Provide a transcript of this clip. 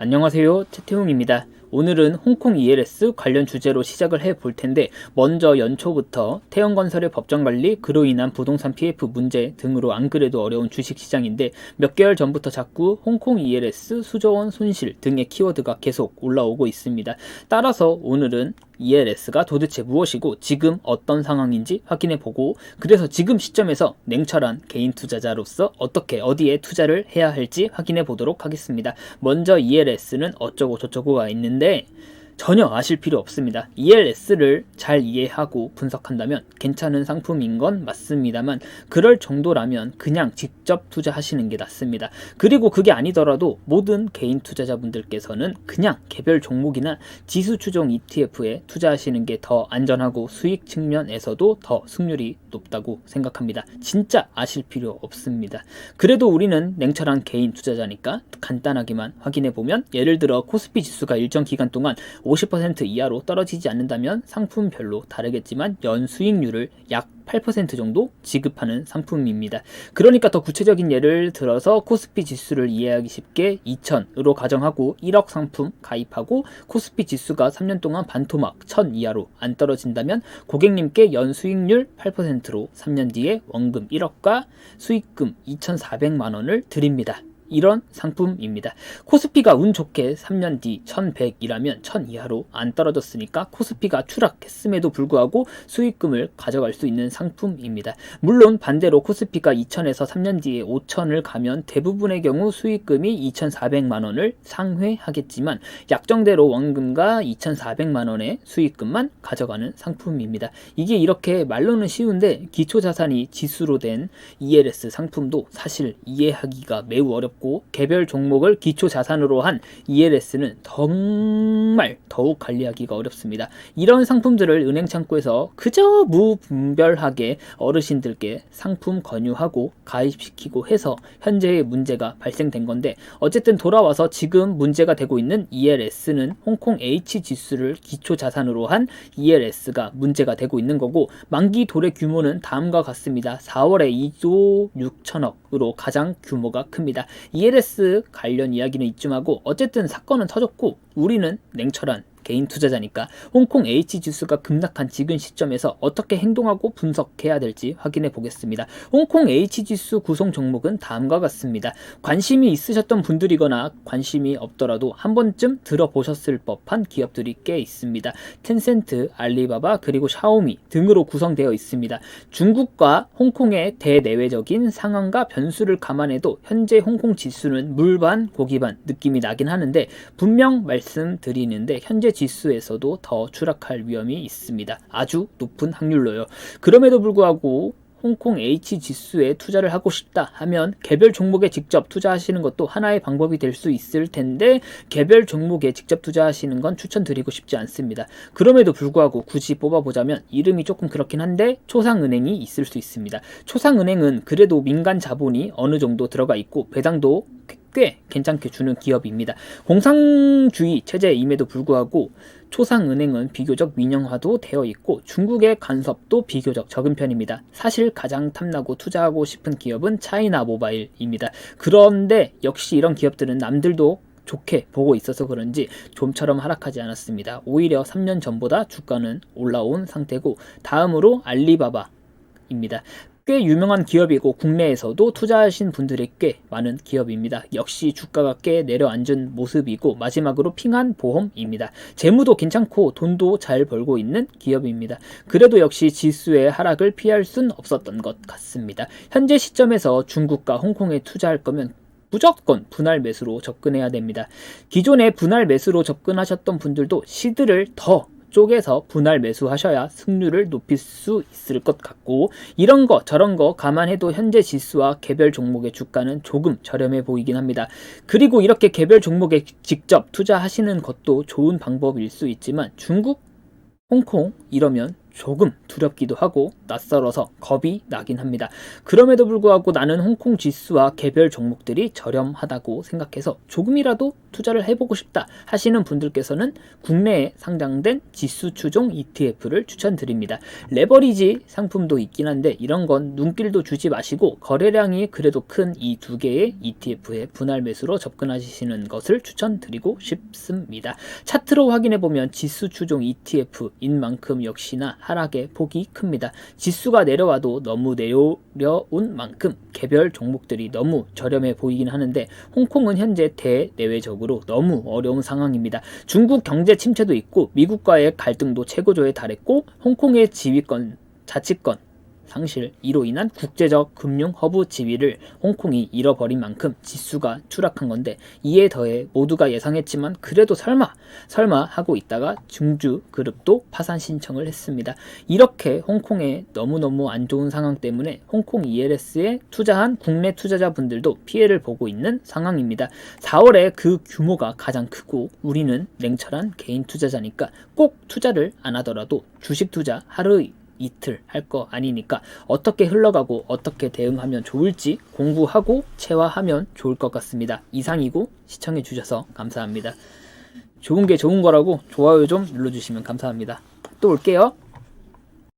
안녕하세요, 최태웅입니다. 오늘은 홍콩 ELS 관련 주제로 시작을 해볼 텐데, 먼저 연초부터 태영건설의 법정관리, 그로 인한 부동산 PF 문제 등으로 안 그래도 어려운 주식시장인데, 몇 개월 전부터 자꾸 홍콩 ELS 수조원 손실 등의 키워드가 계속 올라오고 있습니다. 따라서 오늘은 ELS가 도대체 무엇이고 지금 어떤 상황인지 확인해보고, 그래서 지금 시점에서 냉철한 개인 투자자로서 어떻게 어디에 투자를 해야 할지 확인해보도록 하겠습니다. 먼저 ELS는 어쩌고 저쩌고가 있는데 전혀 아실 필요 없습니다. ELS를 잘 이해하고 분석한다면 괜찮은 상품인 건 맞습니다만, 그럴 정도라면 그냥 직접 투자하시는 게 낫습니다. 그리고 그게 아니더라도 모든 개인 투자자분들께서는 그냥 개별 종목이나 지수 추종 ETF에 투자하시는 게 더 안전하고 수익 측면에서도 더 승률이 높다고 생각합니다. 진짜 아실 필요 없습니다. 그래도 우리는 냉철한 개인 투자자니까 간단하게만 확인해보면, 예를 들어 코스피 지수가 일정 기간 동안 50% 이하로 떨어지지 않는다면 상품별로 다르겠지만 연수익률을 약 8% 정도 지급하는 상품입니다. 그러니까 더 구체적인 예를 들어서 코스피 지수를 이해하기 쉽게 2000으로 가정하고 1억 상품 가입하고 코스피 지수가 3년 동안 반토막 1000 이하로 안 떨어진다면 고객님께 연수익률 8%로 3년 뒤에 원금 1억과 수익금 2,400만 원을 드립니다. 이런 상품입니다. 코스피가 운 좋게 3년 뒤 1100이라면 1000 이하로 안 떨어졌으니까 코스피가 추락했음에도 불구하고 수익금을 가져갈 수 있는 상품입니다. 물론 반대로 코스피가 2000에서 3년 뒤에 5000을 가면 대부분의 경우 수익금이 2400만 원을 상회하겠지만 약정대로 원금과 2400만 원의 수익금만 가져가는 상품입니다. 이게 이렇게 말로는 쉬운데 기초자산이 지수로 된 ELS 상품도 사실 이해하기가 매우 어렵고, 개별 종목을 기초 자산으로 한 ELS는 정말 더욱 관리하기가 어렵습니다. 이런 상품들을 은행 창구에서 그저 무분별하게 어르신들께 상품 권유하고 가입시키고 해서 현재의 문제가 발생된 건데, 어쨌든 돌아와서 지금 문제가 되고 있는 ELS는 홍콩 H 지수를 기초 자산으로 한 ELS가 문제가 되고 있는 거고, 만기 도래 규모는 다음과 같습니다. 4월에 2조 6천억으로 가장 규모가 큽니다. ELS 관련 이야기는 이쯤하고, 어쨌든 사건은 터졌고 우리는 냉철한 개인 투자자니까 홍콩 H 지수가 급락한 지금 시점에서 어떻게 행동하고 분석해야 될지 확인해 보겠습니다. 홍콩 H 지수 구성 종목은 다음과 같습니다. 관심이 있으셨던 분들이거나 관심이 없더라도 한 번쯤 들어보셨을 법한 기업들이 꽤 있습니다. 텐센트, 알리바바, 그리고 샤오미 등으로 구성되어 있습니다. 중국과 홍콩의 대내외적인 상황과 변수를 감안해도 현재 홍콩 지수는 물반 고기반 느낌이 나긴 하는데, 분명 말씀드리는데 현재 지수에서도 더 추락할 위험이 있습니다. 아주 높은 확률로요. 그럼에도 불구하고 홍콩 H 지수에 투자를 하고 싶다 하면 개별 종목에 직접 투자하시는 것도 하나의 방법이 될 수 있을 텐데, 개별 종목에 직접 투자하시는 건 추천드리고 싶지 않습니다. 그럼에도 불구하고 굳이 뽑아보자면 이름이 조금 그렇긴 한데 초상은행이 있을 수 있습니다. 초상은행은 그래도 민간 자본이 어느 정도 들어가 있고 배당도 꽤 괜찮게 주는 기업입니다. 공산주의 체제임에도 불구하고 초상은행은 비교적 민영화도 되어 있고 중국의 간섭도 비교적 적은 편입니다. 사실 가장 탐나고 투자하고 싶은 기업은 차이나 모바일입니다. 그런데 역시 이런 기업들은 남들도 좋게 보고 있어서 그런지 좀처럼 하락하지 않았습니다. 오히려 3년 전보다 주가는 올라온 상태고, 다음으로 알리바바입니다. 꽤 유명한 기업이고 국내에서도 투자하신 분들이 꽤 많은 기업입니다. 역시 주가가 꽤 내려앉은 모습이고, 마지막으로 핑한보험입니다. 재무도 괜찮고 돈도 잘 벌고 있는 기업입니다. 그래도 역시 지수의 하락을 피할 순 없었던 것 같습니다. 현재 시점에서 중국과 홍콩에 투자할 거면 무조건 분할 매수로 접근해야 됩니다. 기존에 분할 매수로 접근하셨던 분들도 시드를 더 쪽에서 분할 매수하셔야 승률을 높일 수 있을 것 같고, 이런 거 저런 거 감안해도 현재 지수와 개별 종목의 주가는 조금 저렴해 보이긴 합니다. 그리고 이렇게 개별 종목에 직접 투자하시는 것도 좋은 방법일 수 있지만 중국, 홍콩 이러면 조금 두렵기도 하고 낯설어서 겁이 나긴 합니다. 그럼에도 불구하고 나는 홍콩 지수와 개별 종목들이 저렴하다고 생각해서 조금이라도 투자를 해보고 싶다 하시는 분들께서는 국내에 상장된 지수 추종 ETF를 추천드립니다. 레버리지 상품도 있긴 한데 이런 건 눈길도 주지 마시고 거래량이 그래도 큰 이 두 개의 ETF에 분할 매수로 접근하시는 것을 추천드리고 싶습니다. 차트로 확인해보면 지수 추종 ETF인 만큼 역시나 하락의 폭이 큽니다. 지수가 내려와도 너무 내려온 만큼 개별 종목들이 너무 저렴해 보이긴 하는데 홍콩은 현재 대내외적으로 너무 어려운 상황입니다. 중국 경제 침체도 있고 미국과의 갈등도 최고조에 달했고 홍콩의 지휘권, 자치권 상실 이로 인한 국제적 금융 허브 지위를 홍콩이 잃어버린 만큼 지수가 추락한 건데 이에 더해 모두가 예상했지만 그래도 설마 하고 있다가 중주그룹도 파산 신청을 했습니다. 이렇게 홍콩의 너무너무 안 좋은 상황 때문에 홍콩 ELS에 투자한 국내 투자자분들도 피해를 보고 있는 상황입니다. 4월에 그 규모가 가장 크고 우리는 냉철한 개인 투자자니까 꼭 투자를 안 하더라도 주식 투자 하루 이틀 할 거 아니니까 어떻게 흘러가고 어떻게 대응하면 좋을지 공부하고 체화하면 좋을 것 같습니다. 이상이고 시청해 주셔서 감사합니다. 좋은 게 좋은 거라고 좋아요 좀 눌러주시면 감사합니다. 또 올게요.